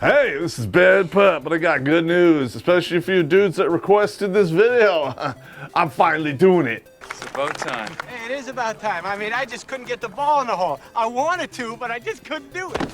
Hey, this is Bad Pup, but I got good news, especially for you dudes that requested this video. I'm finally doing it. It's about time. Hey, it is about time. I mean, I just couldn't get the ball in the hole. I wanted to, but I just couldn't do it.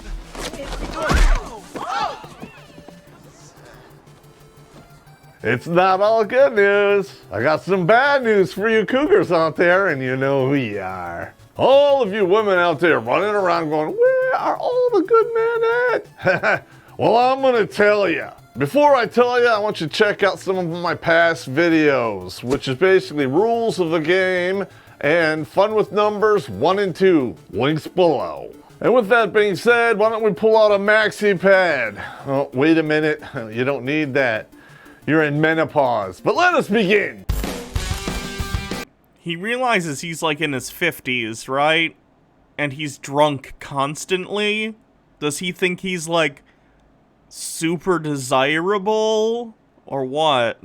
It's not all good news. I got some bad news for you cougars out there, and you know who you are. All of you women out there running around going, where are all the good men at? Well, I'm gonna tell you. Before I tell you, I want you to check out some of my past videos, which is basically rules of the game and fun with numbers 1 and 2, links below. And with that being said, why don't we pull out a maxi pad? Oh, wait a minute, you don't need that. You're in menopause, but let us begin. He realizes he's like in his 50s, right? And he's drunk constantly. Does he think he's like super desirable or what?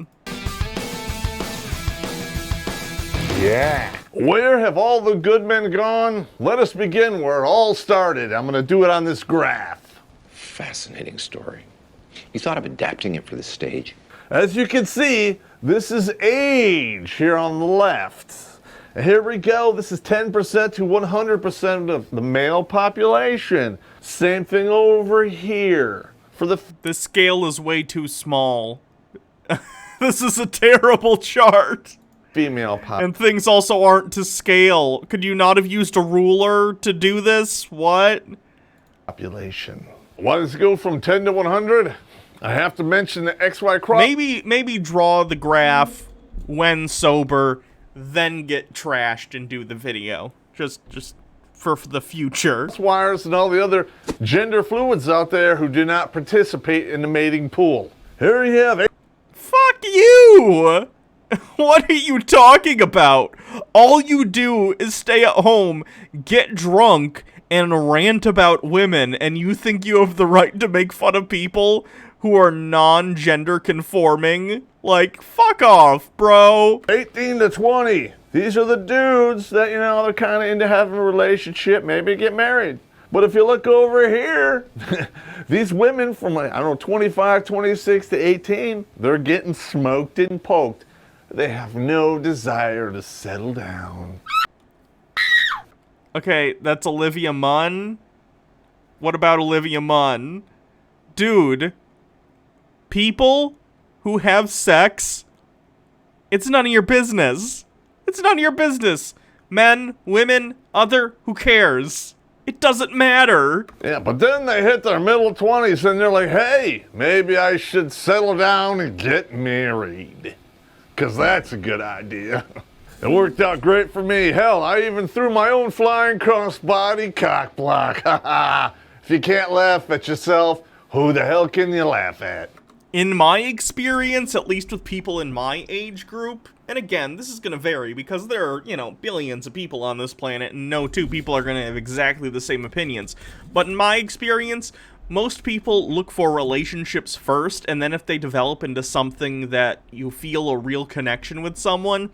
Yeah. Where have all the good men gone? Let us begin where it all started. I'm gonna do it on this graph. Fascinating story. You thought of adapting it for the stage? As you can see, this is age here on the left. And here we go. This is 10% to 100% of the male population. Same thing over here. This scale is way too small. This is a terrible chart. Female population. And things also aren't to scale. Could you not have used a ruler to do this? What? Population. Why does it go from 10 to 100? I have to mention the XY cross. Maybe draw the graph when sober, then get trashed and do the video. Just for the future. Wires and all the other gender fluids out there who do not participate in the mating pool. Here you have it. Fuck you! What are you talking about? All you do is stay at home, get drunk, and rant about women, and you think you have the right to make fun of people who are non-gender conforming? Like, fuck off, bro. 18 to 20. These are the dudes that, you know, they're kind of into having a relationship, maybe get married. But if you look over here, these women from, like, I don't know, 25, 26 to 18, they're getting smoked and poked. They have no desire to settle down. Okay, that's Olivia Munn. What about Olivia Munn? Dude, people who have sex, it's none of your business. It's none of your business. Men, women, other, who cares? It doesn't matter. Yeah, but then they hit their middle 20s and they're like, hey, maybe I should settle down and get married. Because that's a good idea. It worked out great for me. Hell, I even threw my own flying crossbody cock block. If you can't laugh at yourself, who the hell can you laugh at? In my experience, at least with people in my age group, and again, this is going to vary because there are, you know, billions of people on this planet, and no two people are going to have exactly the same opinions. But in my experience, most people look for relationships first, and then if they develop into something that you feel a real connection with someone,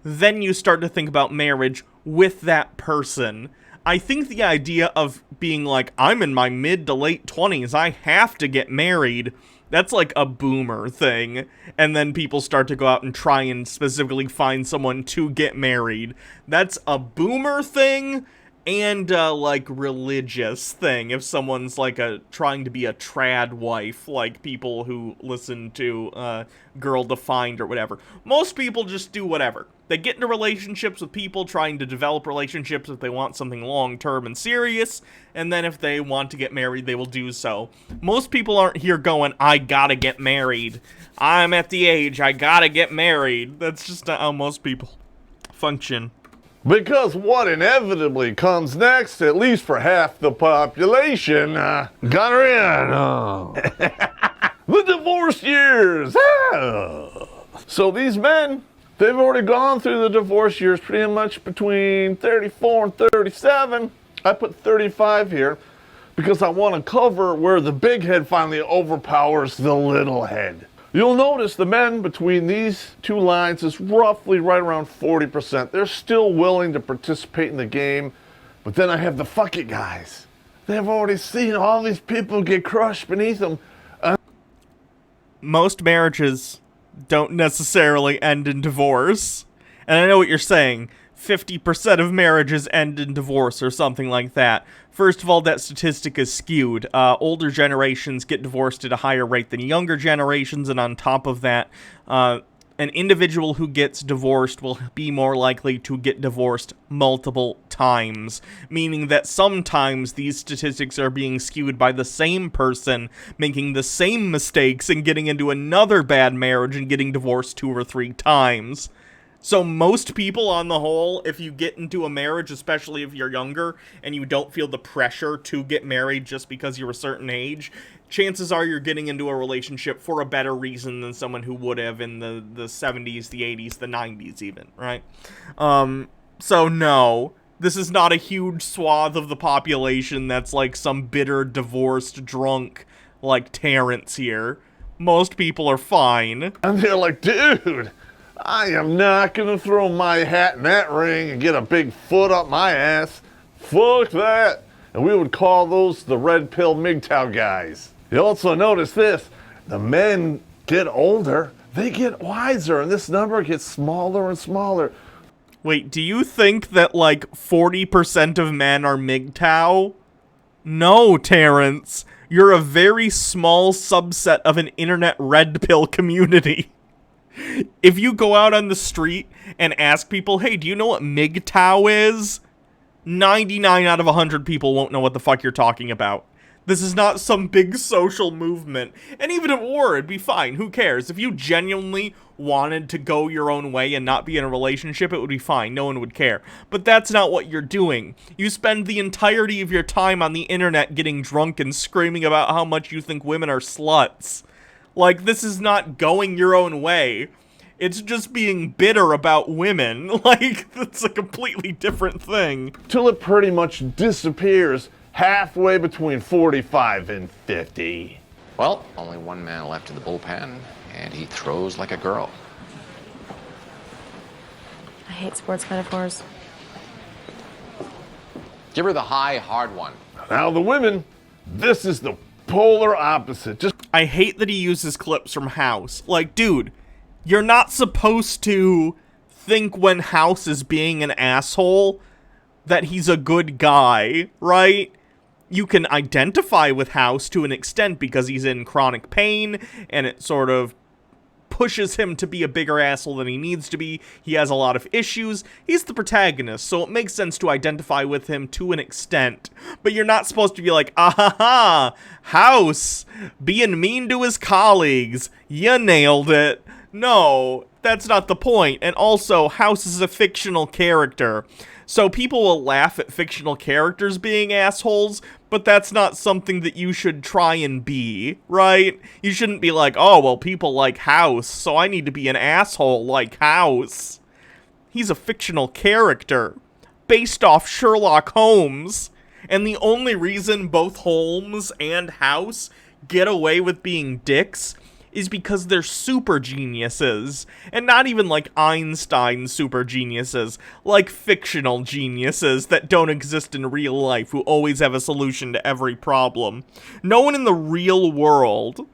then you start to think about marriage with that person. I think the idea of being like, I'm in my mid to late 20s, I have to get married, that's like a boomer thing. And then people start to go out and try and specifically find someone to get married. That's a boomer thing and like religious thing. If someone's like trying to be a trad wife, like people who listen to Girl Defined or whatever. Most people just do whatever. They get into relationships with people trying to develop relationships if they want something long-term and serious, and then if they want to get married, they will do so. Most people aren't here going, I gotta get married. I'm at the age, I gotta get married. That's just not how most people function. Because what inevitably comes next, at least for half the population, gonorrhea. The divorce years. So these men, they've already gone through the divorce years pretty much between 34 and 37. I put 35 here because I want to cover where the big head finally overpowers the little head. You'll notice the men between these two lines is roughly right around 40%. They're still willing to participate in the game, but then I have the fuck it guys. They've already seen all these people get crushed beneath them, most marriages don't necessarily end in divorce. And I know what you're saying. 50% of marriages end in divorce or something like that. First of all, that statistic is skewed. Older generations get divorced at a higher rate than younger generations, and on top of that, an individual who gets divorced will be more likely to get divorced multiple times, meaning that sometimes these statistics are being skewed by the same person making the same mistakes and getting into another bad marriage and getting divorced 2 or 3 times. So most people on the whole, if you get into a marriage, especially if you're younger, and you don't feel the pressure to get married just because you're a certain age, chances are you're getting into a relationship for a better reason than someone who would have in the 70s, the 80s, the 90s even, right? So no, this is not a huge swath of the population that's like some bitter, divorced drunk like Terrence here. Most people are fine. And they're like, dude, I am not gonna throw my hat in that ring and get a big foot up my ass. Fuck that. And we would call those the red pill MGTOW guys. You also notice this, the men get older, they get wiser, and this number gets smaller and smaller. Wait, do you think that like 40% of men are MGTOW? No, Terrence. You're a very small subset of an internet red pill community. If you go out on the street and ask people, hey, do you know what MGTOW is? 99 out of 100 people won't know what the fuck you're talking about. This is not some big social movement. And even if it were, it'd be fine. Who cares? If you genuinely wanted to go your own way and not be in a relationship, it would be fine. No one would care. But that's not what you're doing. You spend the entirety of your time on the internet getting drunk and screaming about how much you think women are sluts. Like, this is not going your own way. It's just being bitter about women. Like, that's a completely different thing. Till it pretty much disappears halfway between 45 and 50. Well, only one man left in the bullpen, and he throws like a girl. I hate sports metaphors. Give her the high, hard one. Now the women, this is the polar opposite. Just I hate that he uses clips from House. Like, dude, you're not supposed to think when House is being an asshole that he's a good guy, right? You can identify with House to an extent because he's in chronic pain and it sort of pushes him to be a bigger asshole than he needs to be. He has a lot of issues. He's the protagonist, so it makes sense to identify with him to an extent. But you're not supposed to be like, ah-ha-ha, House, being mean to his colleagues. You nailed it. No, that's not the point. And also, House is a fictional character. So people will laugh at fictional characters being assholes, but that's not something that you should try and be, right? You shouldn't be like, oh, well, people like House, so I need to be an asshole like House. He's a fictional character, based off Sherlock Holmes, and the only reason both Holmes and House get away with being dicks is because they're super geniuses, and not even like Einstein super geniuses, like fictional geniuses that don't exist in real life who always have a solution to every problem. No one in the real world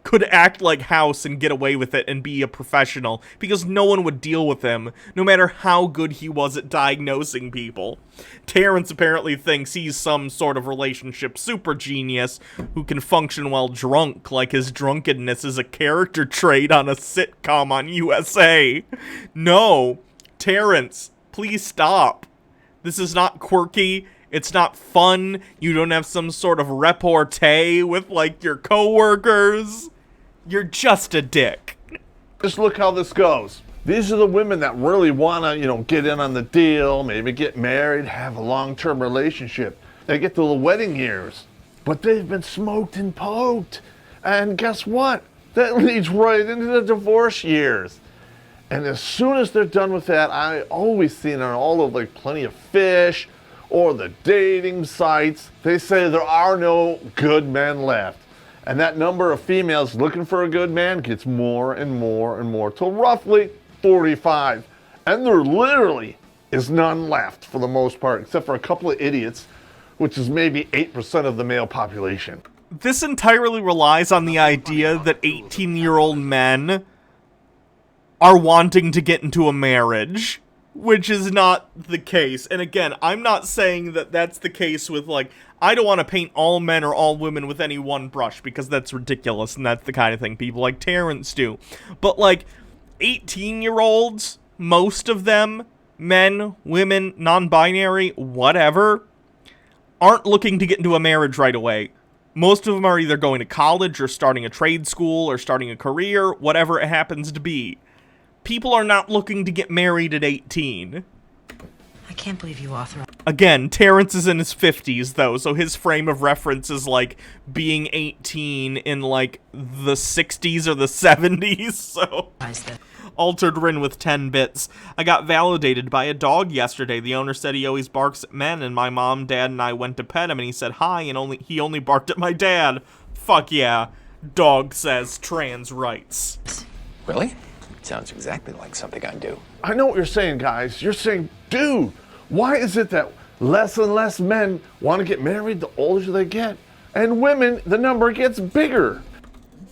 could act like House and get away with it and be a professional, because no one would deal with him, no matter how good he was at diagnosing people. Terrence apparently thinks he's some sort of relationship super genius who can function while drunk, like his drunkenness is a character trait on a sitcom on USA. No, Terrence, please stop. This is not quirky. It's not fun. You don't have some sort of repartee with, like, your coworkers. You're just a dick. Just look how this goes. These are the women that really want to, get in on the deal, maybe get married, have a long-term relationship. They get to the wedding years, but they've been smoked and poked. And guess what? That leads right into the divorce years. And as soon as they're done with that, I always see it on all of Plenty of Fish or the dating sites, they say there are no good men left. And that number of females looking for a good man gets more and more and more, till roughly 45. And there literally is none left for the most part, except for a couple of idiots, which is maybe 8% of the male population. This entirely relies on the idea that 18-year-old men are wanting to get into a marriage, which is not the case. And again, I'm not saying that that's the case with, like, I don't want to paint all men or all women with any one brush, because that's ridiculous, and that's the kind of thing people like Terrence do. But, like, 18-year-olds, most of them, men, women, non-binary, whatever, aren't looking to get into a marriage right away. Most of them are either going to college or starting a trade school or starting a career, whatever it happens to be. People are not looking to get married at 18. I can't believe you authorized. Again, Terrence is in his 50s, though, so his frame of reference is, like, being 18 in, like, the 60s or the 70s, so... Altered Rin with 10 bits. I got validated by a dog yesterday. The owner said he always barks at men, and my mom, dad, and I went to pet him, and he said hi, and he only barked at my dad. Fuck yeah. Dog says trans rights. Really? Sounds exactly like something I'd do. I know what you're saying, guys. You're saying, dude, why is it that less and less men want to get married the older they get? And women, the number gets bigger.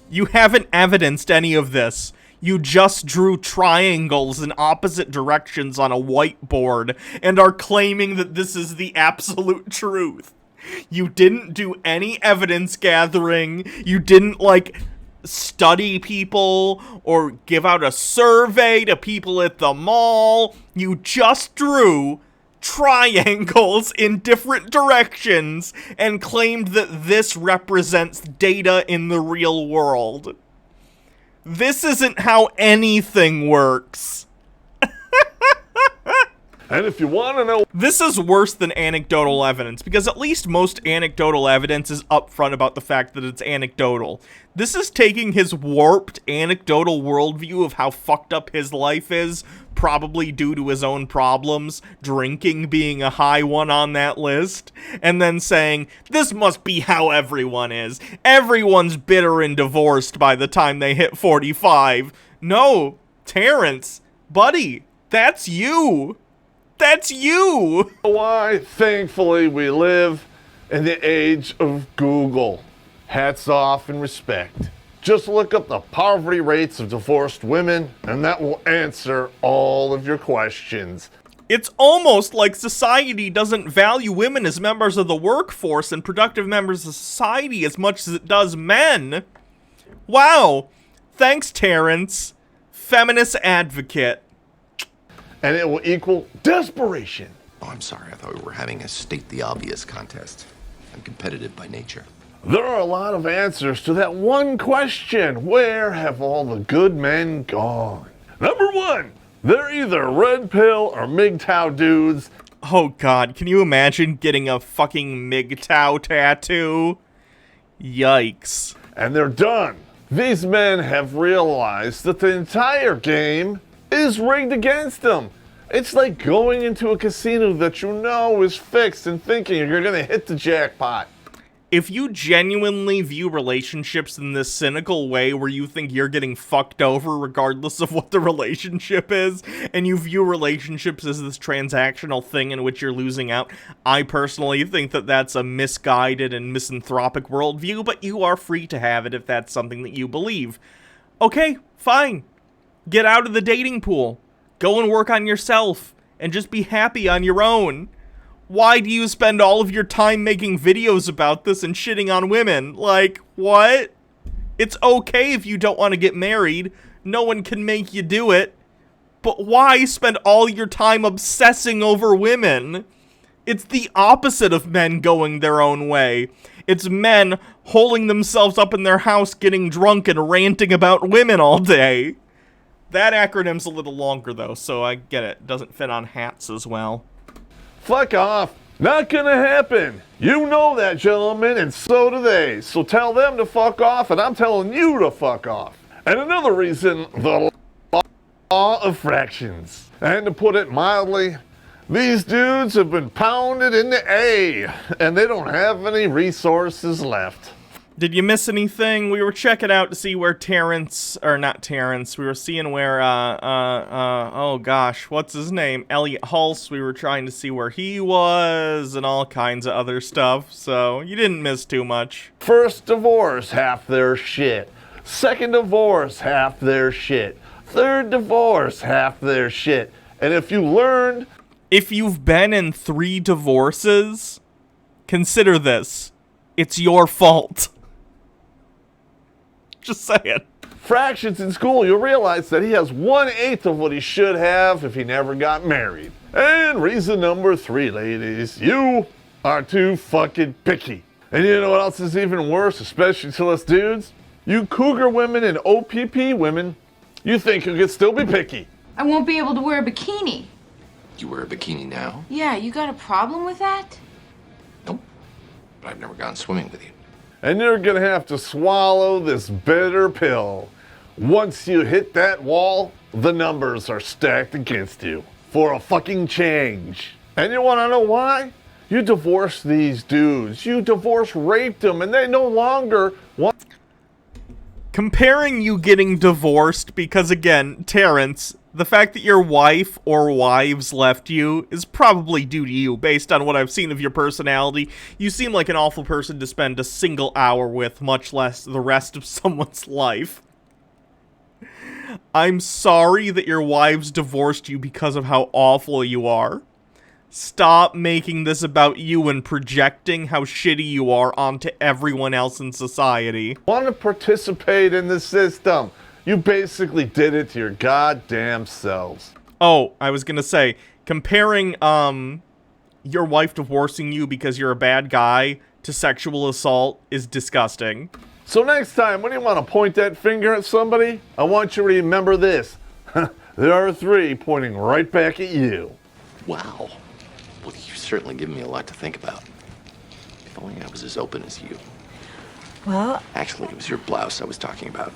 You haven't evidenced any of this. You just drew triangles in opposite directions on a whiteboard and are claiming that this is the absolute truth. You didn't do any evidence gathering. You didn't, like, study people or give out a survey to people at the mall. You just drew triangles in different directions and claimed that this represents data in the real world. This isn't how anything works. And if you want to know... This is worse than anecdotal evidence, because at least most anecdotal evidence is upfront about the fact that it's anecdotal. This is taking his warped anecdotal worldview of how fucked up his life is, probably due to his own problems, drinking being a high one on that list, and then saying, this must be how everyone is. Everyone's bitter and divorced by the time they hit 45. No, Terrence, buddy, that's you. That's you! Why, thankfully, we live in the age of Google. Hats off and respect. Just look up the poverty rates of divorced women, and that will answer all of your questions. It's almost like society doesn't value women as members of the workforce and productive members of society as much as it does men. Wow. Thanks, Terrence. Feminist advocate. And it will equal desperation. Oh, I'm sorry. I thought we were having a state the obvious contest. I'm competitive by nature. There are a lot of answers to that one question. Where have all the good men gone? Number one, they're either red pill or MGTOW dudes. Oh god, can you imagine getting a fucking MGTOW tattoo? Yikes. And they're done. These men have realized that the entire game is rigged against them. It's like going into a casino that you know is fixed and thinking you're gonna hit the jackpot. If you genuinely view relationships in this cynical way where you think you're getting fucked over regardless of what the relationship is, and you view relationships as this transactional thing in which you're losing out, I personally think that that's a misguided and misanthropic worldview, but you are free to have it if that's something that you believe. Okay, fine. Get out of the dating pool. Go and work on yourself, and just be happy on your own. Why do you spend all of your time making videos about this and shitting on women? Like, what? It's okay if you don't want to get married. No one can make you do it. But why spend all your time obsessing over women? It's the opposite of men going their own way. It's men holding themselves up in their house, getting drunk and ranting about women all day. That acronym's a little longer, though, so I get it. It doesn't fit on hats as well. Fuck off. Not gonna happen. You know that, gentlemen, and so do they. So tell them to fuck off, and I'm telling you to fuck off. And another reason, the law of fractions. And to put it mildly, these dudes have been pounded into A, and they don't have any resources left. Did you miss anything? We were checking out to see where Terrence, or not Terrence, we were seeing where, oh gosh, what's his name? Elliot Hulse, we were trying to see where he was, and all kinds of other stuff, so you didn't miss too much. First divorce, half their shit. Second divorce, half their shit. Third divorce, half their shit. And if you learned... If you've been in 3 divorces, consider this. It's your fault. Just saying. Fractions in school, you'll realize that he has 1/8 of what he should have if he never got married. And reason number 3, ladies, you are too fucking picky. And you know what else is even worse, especially to us dudes? You cougar women and OPP women, you think you can still be picky. I won't be able to wear a bikini. You wear a bikini now? Yeah, you got a problem with that? Nope. But I've never gone swimming with you. And you're gonna have to swallow this bitter pill. Once you hit that wall, the numbers are stacked against you for a fucking change. And you wanna know why? You divorced these dudes. You divorce raped them, and they no longer want... Comparing you getting divorced because, again, Terrence, the fact that your wife or wives left you is probably due to you, based on what I've seen of your personality. You seem like an awful person to spend a single hour with, much less the rest of someone's life. I'm sorry that your wives divorced you because of how awful you are. Stop making this about you and projecting how shitty you are onto everyone else in society. Want to participate in the system. You basically did it to your goddamn selves. Oh, I was gonna say, comparing, your wife divorcing you because you're a bad guy to sexual assault is disgusting. So next time, when you want to point that finger at somebody, I want you to remember this. There are 3 pointing right back at you. Wow. Well, you've certainly given me a lot to think about. If only I was as open as you. Well, Actually, it was your blouse I was talking about.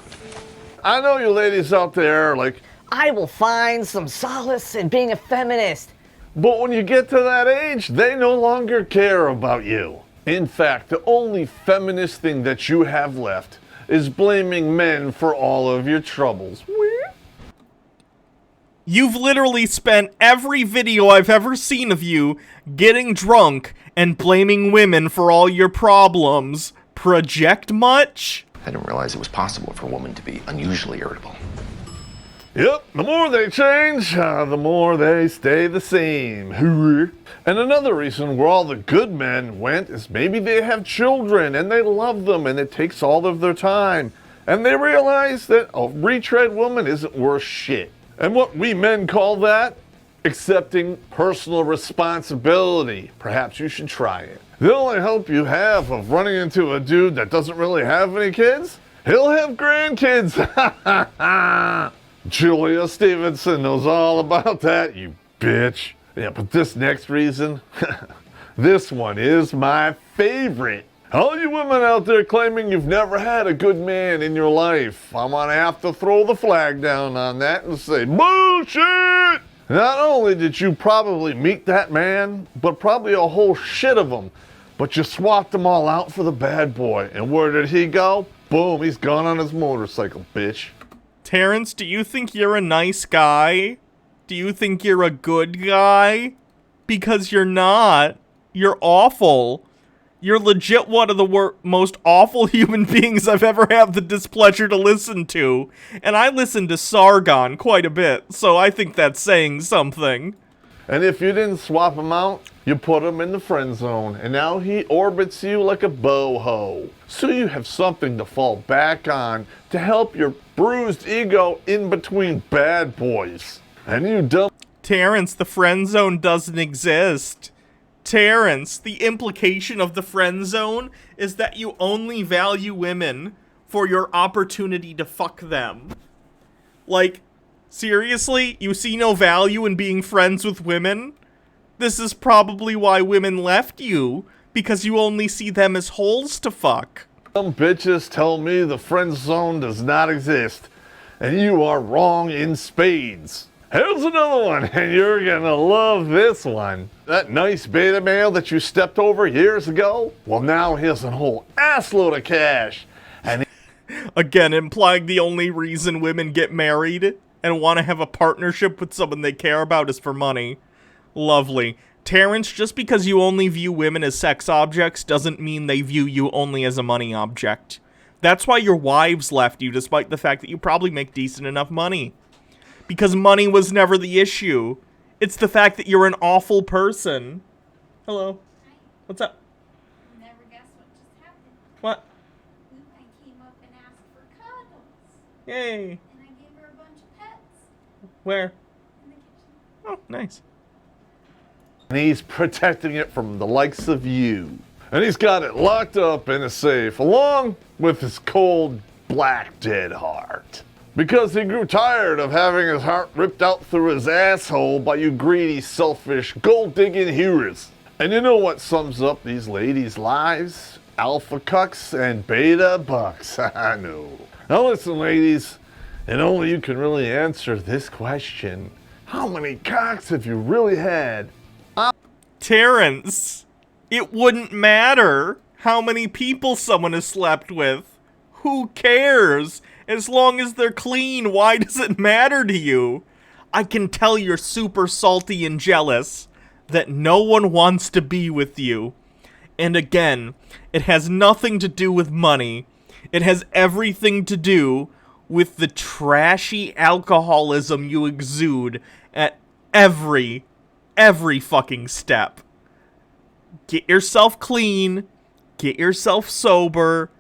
I know you ladies out there are like, I will find some solace in being a feminist. but when you get to that age, they no longer care about you. In fact, the only feminist thing that you have left is blaming men for all of your troubles. You've literally spent every video I've ever seen of you getting drunk and blaming women for all your problems. Project much? I didn't realize it was possible for a woman to be unusually irritable. Yep, the more they change, the more they stay the same. And another reason where all the good men went is maybe they have children and they love them and it takes all of their time. And they realize that a retread woman isn't worth shit. And what we men call that? Accepting personal responsibility. Perhaps you should try it. The only hope you have of running into a dude that doesn't really have any kids, he'll have grandkids. Julia Stevenson knows all about that, you bitch. Yeah, but this next reason, this one is my favorite. All you women out there claiming you've never had a good man in your life, I'm gonna have to throw the flag down on that and say, bullshit! Not only did you probably meet that man, but probably a whole shit of them, but you swapped them all out for the bad boy. And where did he go? Boom, he's gone on his motorcycle, bitch. Terrence, do you think you're a nice guy? Do you think you're a good guy? Because you're not. You're awful. You're legit one of the most awful human beings I've ever had the displeasure to listen to. And I listen to Sargon quite a bit, so I think that's saying something. And if you didn't swap him out, you put him in the friend zone, and now he orbits you like a boho. So you have something to fall back on to help your bruised ego in between bad boys. And you dumb... Terrence, the friend zone doesn't exist. Terrence, the implication of the friend zone is that you only value women for your opportunity to fuck them. Like, seriously? You see no value in being friends with women? This is probably why women left you, because you only see them as holes to fuck. Some bitches tell me the friend zone does not exist, and you are wrong in spades. Here's another one, and you're gonna love this one. That nice beta male that you stepped over years ago? Well, now he has a whole ass load of cash. And Again, implying the only reason women get married and want to have a partnership with someone they care about is for money. Lovely. Terrence, just because you only view women as sex objects doesn't mean they view you only as a money object. That's why your wives left you, despite the fact that you probably make decent enough money. Because money was never the issue. It's the fact that you're an awful person. Hello. What's up? Never guess what just happened. What? I came up and asked for cuddles. Yay. And I gave her a bunch of pets. Where? In the kitchen. Oh, nice. he's protecting it from the likes of you. And he's got it locked up in a safe, along with his cold, black, dead heart. Because he grew tired of having his heart ripped out through his asshole by you greedy, selfish, gold-digging heroes. And you know what sums up these ladies' lives? Alpha cucks and beta bucks. I know. Now listen, ladies, and only you can really answer this question. How many cocks have you really had? Terrence, it wouldn't matter how many people someone has slept with. Who cares? As long as they're clean, why does it matter to you? I can tell you're super salty and jealous that no one wants to be with you. And again, it has nothing to do with money. It has everything to do with the trashy alcoholism you exude at every fucking step. Get yourself clean, get yourself sober,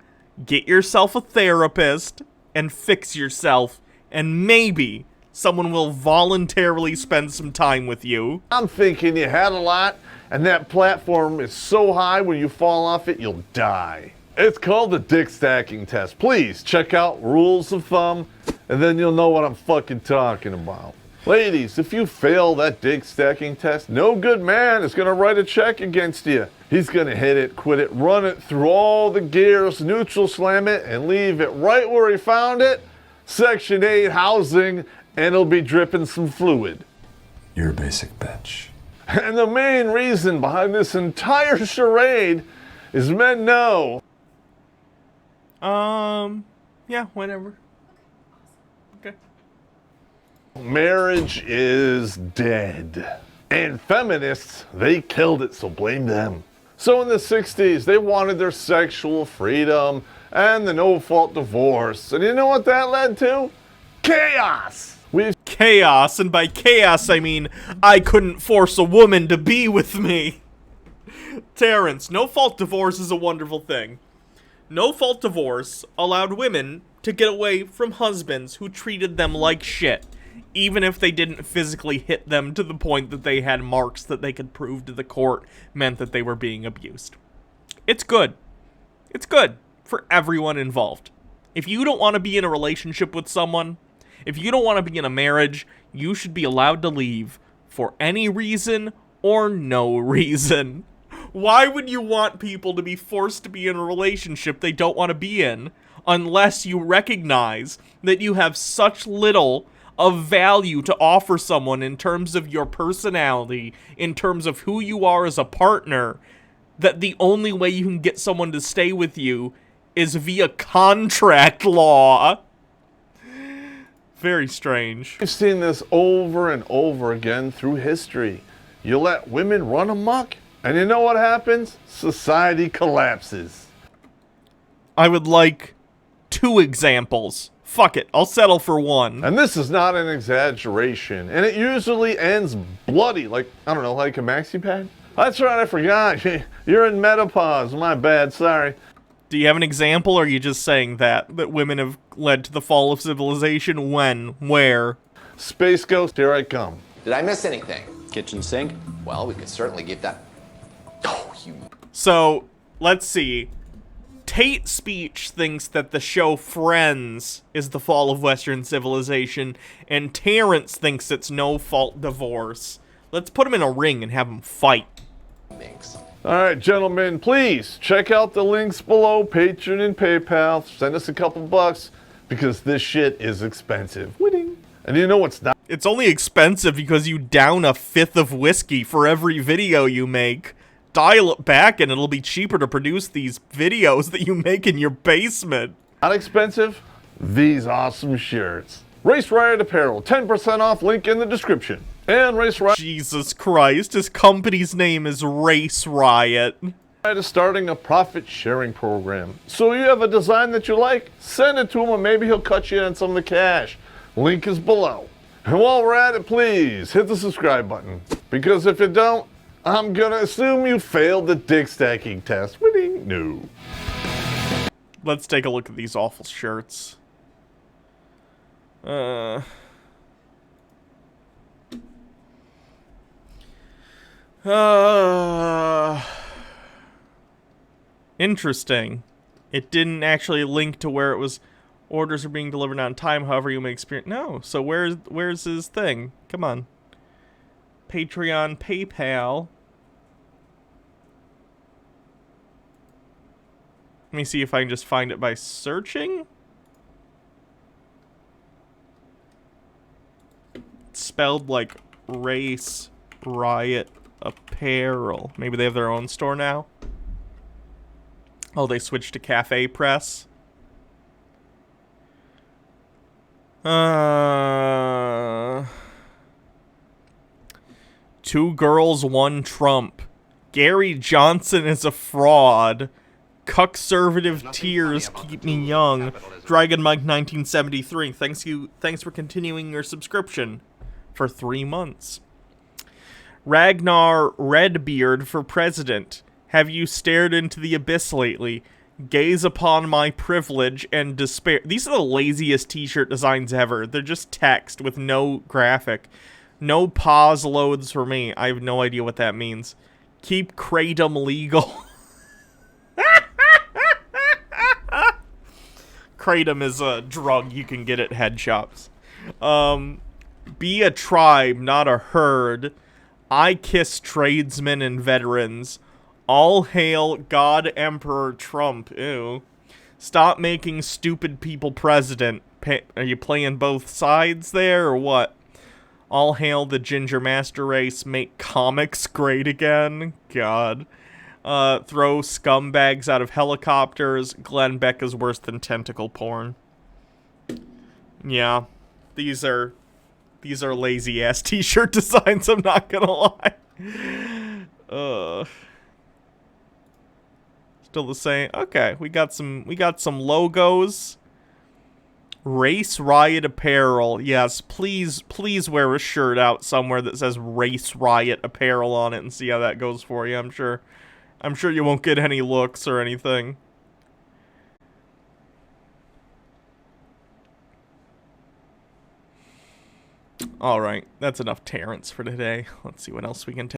get yourself a therapist, and fix yourself, and maybe someone will voluntarily spend some time with you. I'm thinking you had a lot, and that platform is so high when you fall off it, you'll die. It's called the dick stacking test. Please check out Rules of Thumb, and then you'll know what I'm fucking talking about. Ladies, if you fail that dick stacking test, no good man is gonna write a check against you. He's gonna hit it, quit it, run it through all the gears, neutral slam it, and leave it right where he found it, Section 8 housing, and it'll be dripping some fluid. You're a basic bitch. And the main reason behind this entire charade is men know. Yeah, whatever. Okay. Marriage is dead. And feminists, they killed it, so blame them. So in the 60s, they wanted their sexual freedom and the no-fault divorce. And you know what that led to? Chaos! Chaos, and by chaos I mean I couldn't force a woman to be with me. Terrence, no-fault divorce is a wonderful thing. No-fault divorce allowed women to get away from husbands who treated them like shit, even if they didn't physically hit them to the point that they had marks that they could prove to the court meant that they were being abused. It's good. It's good for everyone involved. If you don't want to be in a relationship with someone, if you don't want to be in a marriage, you should be allowed to leave for any reason or no reason. Why would you want people to be forced to be in a relationship they don't want to be in unless you recognize that you have such little of value to offer someone in terms of your personality, in terms of who you are as a partner, that the only way you can get someone to stay with you is via contract law? Very strange. We've seen this over and over again through history. You let women run amok, and you know what happens? Society collapses. I would like 2 examples. Fuck it, I'll settle for 1. And this is not an exaggeration, and it usually ends bloody, like, I don't know, like a maxi pad? That's right, I forgot. You're in menopause, my bad, sorry. Do you have an example, or are you just saying that women have led to the fall of civilization? When? Where? Space Ghost, here I come. Did I miss anything? Kitchen sink? Well, we could certainly get that. Oh, you. So, let's see. Tate Speech thinks that the show Friends is the fall of Western civilization, and Terrence thinks it's no-fault divorce. Let's put them in a ring and have them fight. Thanks. All right, gentlemen, please check out the links below, Patreon and PayPal. Send us a couple bucks, because this shit is expensive. Winning. And you know what's not? It's only expensive because you down a 5th of whiskey for every video you make. dial it back and it'll be cheaper to produce these videos that you make in your basement. Not expensive? These awesome shirts. Race Riot Apparel, 10% off, link in the description. And Race Riot Jesus Christ, his company's name is Race Riot. is starting a profit-sharing program. So you have a design that you like, send it to him and maybe he'll cut you in some of the cash. Link is below. And while we're at it, please hit the subscribe button. Because if you don't, I'm gonna assume you failed the dick stacking test. Winning? No. Let's take a look at these awful shirts. Interesting. It didn't actually link to where it was. Orders are being delivered on time, however you may experience. No, so where's his thing? Come on. Patreon, PayPal. Let me see if I can just find it by searching. It's spelled like Race Riot Apparel. Maybe they have their own store now. Oh, they switched to Cafe Press. Two girls, one Trump. Gary Johnson is a fraud. Cuckservative tears keep me young. Dragon Mike 1973. Thanks for continuing your subscription for 3 months. Ragnar Redbeard for president. Have you stared into the abyss lately? Gaze upon my privilege and despair. These are the laziest t-shirt designs ever. They're just text with no graphic. No pause loads for me. I have no idea what that means. Keep kratom legal. Kratom is a drug you can get at head shops. Be a tribe, not a herd. I kiss tradesmen and veterans. All hail God Emperor Trump. Ew. Stop making stupid people president. Are you playing both sides there or what? All hail the Ginger Master Race. Make comics great again. God. Throw scumbags out of helicopters. Glenn Beck is worse than tentacle porn. Yeah. These are lazy ass t-shirt designs, I'm not gonna lie. Still the same. Okay, we got some logos. Race Riot Apparel. Yes, please wear a shirt out somewhere that says Race Riot Apparel on it and see how that goes for you. I'm sure you won't get any looks or anything. Alright, that's enough Terrence for today. Let's see what else we can take.